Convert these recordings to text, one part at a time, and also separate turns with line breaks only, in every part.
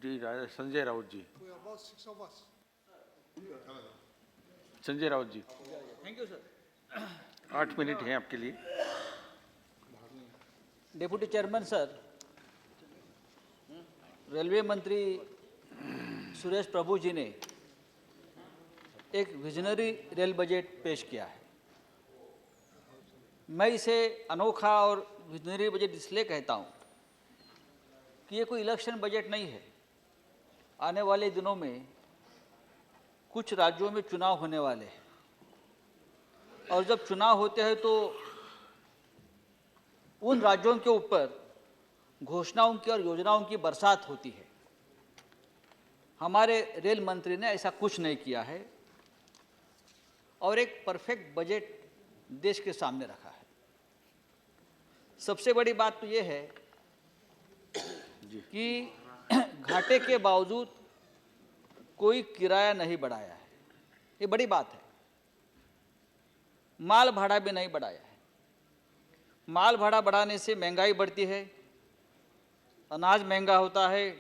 Sanjay Raut ji.
We are about 6 of us.
Sanjay Raut ji,
thank you sir.
8 minute हैं आपके लिए।
डेप्यूटी चेयरमैन सर, रेलवे मंत्री सुरेश प्रभु जी ने एक विजनरी रेल बजट पेश किया है। मैं इसे अनोखा और विजनरी बजट इसलिए कहता हूँ कि ये कोई इलेक्शन बजट नहीं है। आने वाले दिनों में कुछ राज्यों में चुनाव होने वाले हैं और जब चुनाव होते हैं तो उन राज्यों के ऊपर घोषणाओं की और योजनाओं की बरसात होती है। हमारे रेल मंत्री ने ऐसा कुछ नहीं किया है और एक परफेक्ट बजट देश के सामने रखा है। सबसे बड़ी बात तो ये है कि घाटे के बावजूद कोई किराया नहीं बढ़ाया है, ये बड़ी बात है। माल भाड़ा भी नहीं बढ़ाया है। माल भाड़ा बढ़ाने से महंगाई बढ़ती है, अनाज महंगा होता है,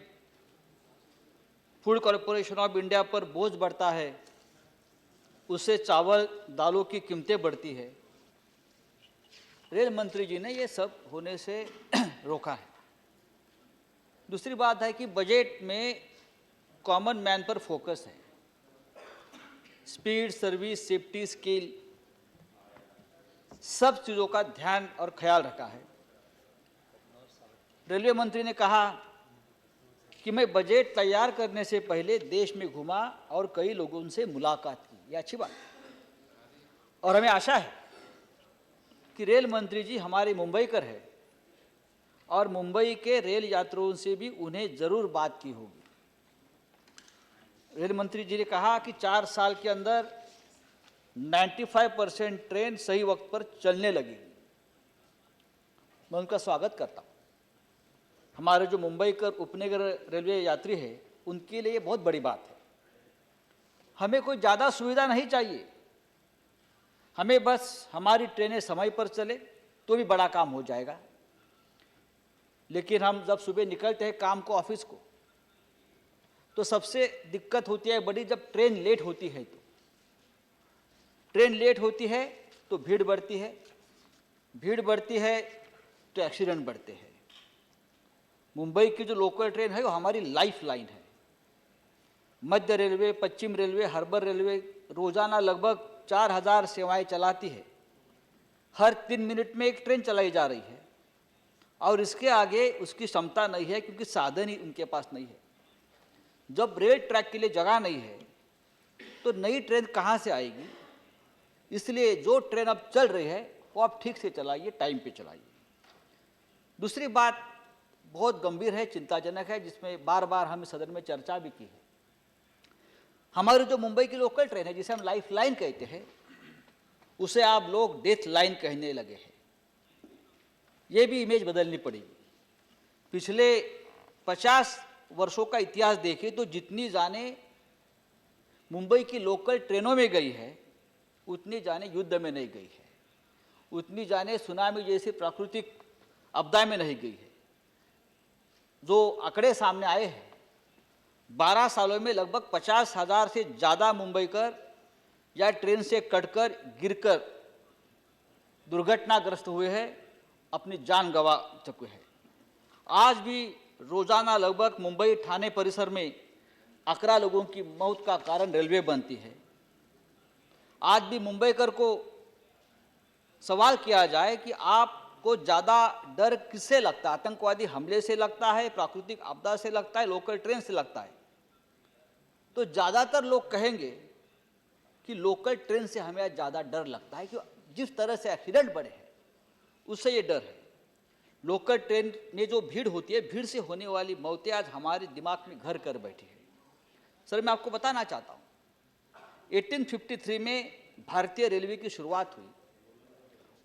फूड कॉरपोरेशन ऑफ इंडिया पर बोझ बढ़ता है, उससे चावल दालों की कीमतें बढ़ती है। रेल मंत्री जी ने ये सब होने से रोका है। दूसरी बात है कि बजट में कॉमन मैन पर फोकस है। स्पीड, सर्विस, सेफ्टी, स्किल, सब चीज़ों का ध्यान और ख्याल रखा है। रेलवे मंत्री ने कहा कि मैं बजट तैयार करने से पहले देश में घूमा और कई लोगों से मुलाकात की। ये अच्छी बात है और हमें आशा है कि रेल मंत्री जी हमारे मुंबईकर है और मुंबई के रेल यात्रियों से भी उन्हें ज़रूर बात की होगी। रेल मंत्री जी ने कहा कि 4 साल के अंदर 95% ट्रेन सही वक्त पर चलने लगेगी। मैं उनका स्वागत करता हूँ। हमारे जो मुंबई कर उपनगर रेलवे यात्री है उनके लिए ये बहुत बड़ी बात है। हमें कोई ज़्यादा सुविधा नहीं चाहिए, हमें बस हमारी ट्रेनें समय पर चले तो भी बड़ा काम हो जाएगा। लेकिन हम जब सुबह निकलते हैं काम को, ऑफिस को, तो सबसे दिक्कत होती है बड़ी जब ट्रेन लेट होती है। तो ट्रेन लेट होती है तो भीड़ बढ़ती है, भीड़ बढ़ती है तो एक्सीडेंट बढ़ते हैं। मुंबई की जो लोकल ट्रेन है वो हमारी लाइफ लाइन है। मध्य रेलवे, पश्चिम रेलवे, हार्बर रेलवे रोज़ाना लगभग 4000 सेवाएं चलाती है। हर 3 मिनट में एक ट्रेन चलाई जा रही है और इसके आगे उसकी क्षमता नहीं है क्योंकि साधन ही उनके पास नहीं है। जब रेल ट्रैक के लिए जगह नहीं है तो नई ट्रेन कहाँ से आएगी? इसलिए जो ट्रेन अब चल रही है वो आप ठीक से चलाइए, टाइम पे चलाइए। दूसरी बात बहुत गंभीर है, चिंताजनक है, जिसमें बार बार हम सदन में चर्चा भी की है। हमारी जो मुंबई की लोकल ट्रेन है जिसे हम लाइफ लाइन कहते हैं, उसे आप लोग डेथ लाइन कहने लगे हैं। ये भी इमेज बदलनी पड़ेगी। पिछले 50 वर्षों का इतिहास देखें तो जितनी जाने मुंबई की लोकल ट्रेनों में गई है उतनी जाने युद्ध में नहीं गई है, उतनी जाने सुनामी जैसी प्राकृतिक आपदा में नहीं गई है। जो आंकड़े सामने आए हैं, 12 सालों में लगभग 50,000 से ज़्यादा मुंबईकर या ट्रेन से कटकर गिरकर दुर्घटनाग्रस्त हुए हैं, अपनी जान गंवा चुके हैं। आज भी रोज़ाना लगभग मुंबई ठाणे परिसर में 11 लोगों की मौत का कारण रेलवे बनती है। आज भी मुंबईकर को सवाल किया जाए कि आपको ज़्यादा डर किससे लगता है? आतंकवादी हमले से लगता है, प्राकृतिक आपदा से लगता है, लोकल ट्रेन से लगता है? तो ज़्यादातर लोग कहेंगे कि लोकल ट्रेन से हमें ज़्यादा डर लगता है कि जिस तरह से एक्सीडेंट बढ़े हैं उससे ये डर है। लोकल ट्रेन में जो भीड़ होती है, भीड़ से होने वाली मौतें आज हमारे दिमाग में घर कर बैठी है। सर, मैं आपको बताना चाहता हूँ, 1853 में भारतीय रेलवे की शुरुआत हुई।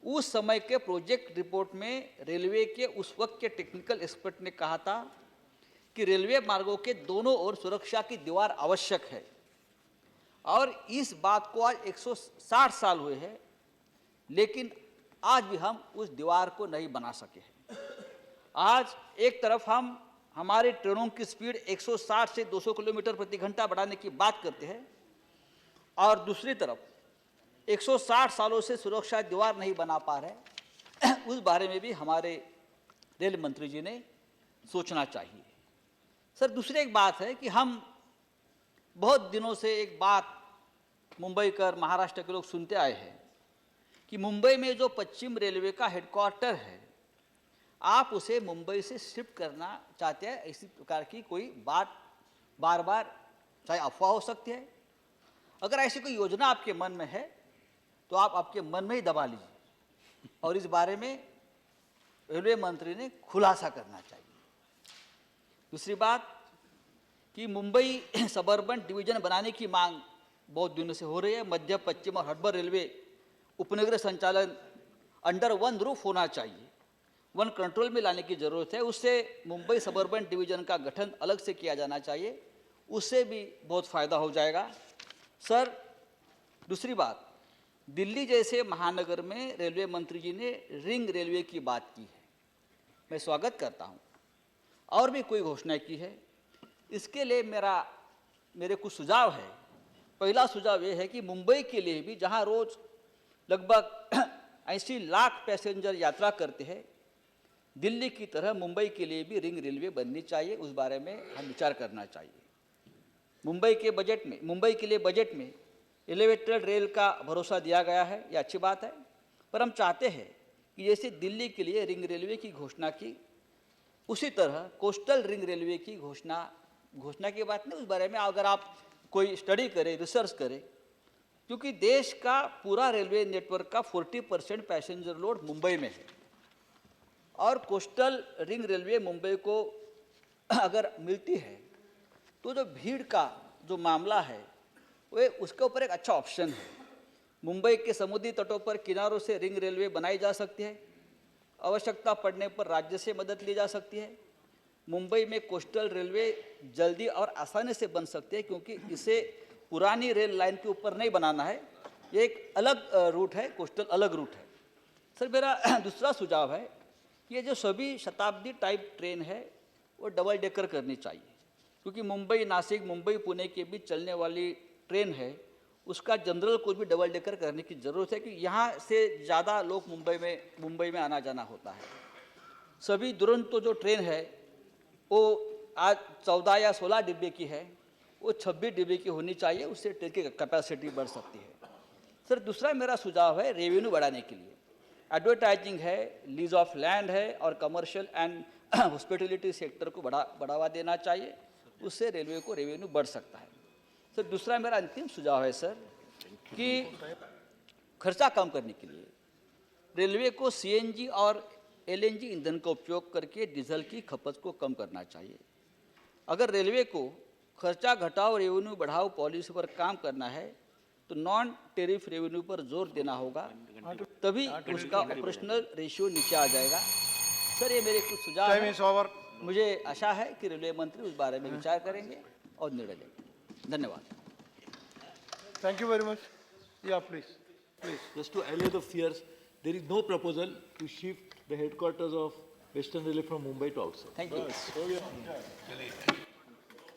उस समय के प्रोजेक्ट रिपोर्ट में रेलवे के उस वक्त के टेक्निकल एक्सपर्ट ने कहा था कि रेलवे मार्गों के दोनों ओर सुरक्षा की दीवार आवश्यक है और इस बात को आज 160 साल हुए हैं, लेकिन आज भी हम उस दीवार को नहीं बना सके हैं। आज एक तरफ हम हमारी ट्रेनों की स्पीड 160 से 200 किलोमीटर प्रति घंटा बढ़ाने की बात करते हैं और दूसरी तरफ 160 सालों से सुरक्षा दीवार नहीं बना पा रहे, उस बारे में भी हमारे रेल मंत्री जी ने सोचना चाहिए। सर, दूसरी एक बात है कि हम बहुत दिनों से एक बात मुंबई कर महाराष्ट्र के लोग सुनते आए हैं कि मुंबई में जो पश्चिम रेलवे का हेडक्वार्टर है, आप उसे मुंबई से शिफ्ट करना चाहते हैं। इसी प्रकार की कोई बात बार बार चाहे अफवाह हो सकती है। अगर ऐसी कोई योजना आपके मन में है तो आप आपके मन में ही दबा लीजिए और इस बारे में रेलवे मंत्री ने खुलासा करना चाहिए। दूसरी बात कि मुंबई सबर्बन डिवीजन बनाने की मांग बहुत दिनों से हो रही है। मध्य, पश्चिम और हर्बर रेलवे उपनगरीय संचालन अंडर वन रूफ होना चाहिए, वन कंट्रोल में लाने की जरूरत है। उससे मुंबई सबर्बन डिवीजन का गठन अलग से किया जाना चाहिए, उससे भी बहुत फायदा हो जाएगा। सर, दूसरी बात, दिल्ली जैसे महानगर में रेलवे मंत्री जी ने रिंग रेलवे की बात की है, मैं स्वागत करता हूँ। और भी कोई घोषणा की है, इसके लिए मेरे कुछ सुझाव है। पहला सुझाव ये है कि मुंबई के लिए भी, जहाँ रोज लगभग 80 लाख पैसेंजर यात्रा करते हैं, दिल्ली की तरह मुंबई के लिए भी रिंग रेलवे बननी चाहिए, उस बारे में हम विचार करना चाहिए। मुंबई के लिए बजट में एलिवेटेड रेल का भरोसा दिया गया है, ये अच्छी बात है, पर हम चाहते हैं कि जैसे दिल्ली के लिए रिंग रेलवे की घोषणा की, उसी तरह कोस्टल रिंग रेलवे की घोषणा की बात नहीं, उस बारे में अगर आप कोई स्टडी करें, रिसर्च करें, क्योंकि देश का पूरा रेलवे नेटवर्क का 40% पैसेंजर लोड मुंबई में है और कोस्टल रिंग रेलवे मुंबई को अगर मिलती है तो जो भीड़ का जो मामला है वो उसके ऊपर एक अच्छा ऑप्शन है। मुंबई के समुद्री तटों पर किनारों से रिंग रेलवे बनाई जा सकती है, आवश्यकता पड़ने पर राज्य से मदद ली जा सकती है। मुंबई में कोस्टल रेलवे जल्दी और आसानी से बन सकती है, क्योंकि इसे पुरानी रेल लाइन के ऊपर नहीं बनाना है, ये एक अलग रूट है, कोस्टल अलग रूट है। सर, मेरा दूसरा सुझाव है, ये जो सभी शताब्दी टाइप ट्रेन है वो डबल डेकर करनी चाहिए, क्योंकि मुंबई नासिक, मुंबई पुणे के बीच चलने वाली ट्रेन है, उसका जनरल कोच भी डबल डेकर करने की ज़रूरत है, कि यहाँ से ज़्यादा लोग मुंबई में आना जाना होता है। सभी दुरंतो जो ट्रेन है वो आज 14 या 16 डिब्बे की है, वो 26 डिब्बे की होनी चाहिए, उससे ट्रेन की कैपेसिटी बढ़ सकती है। सर, दूसरा मेरा सुझाव है रेवेन्यू बढ़ाने के लिए, एडवर्टाइजिंग है, लीज ऑफ लैंड है और कमर्शियल एंड हॉस्पिटलिटी सेक्टर को बढ़ावा देना चाहिए, उससे रेलवे को रेवेन्यू बढ़ सकता है। सर, दूसरा मेरा अंतिम सुझाव है सर कि खर्चा कम करने के लिए रेलवे को सीएनजी और एलएनजी ईंधन का उपयोग करके डीजल की खपत को कम करना चाहिए। अगर रेलवे को खर्चा घटाओ रेवेन्यू बढ़ाओ पॉलिसी पर काम करना है तो नॉन टेरिफ रेवेन्यू पर जोर देना होगा, तभी उसका ऑपरेशनल रेशियो नीचे आ जाएगा। सर, ये मेरे कुछ सुझाव हैं। मुझे आशा है कि रेलवे मंत्री उस बारे में विचार करेंगे और निर्णय लेंगे। धन्यवाद।
Thank you very much. Yeah, please.
Just to allay the fears, there is no proposal to shift the headquarters of Western Railway from Mumbai to outside.
Thank you.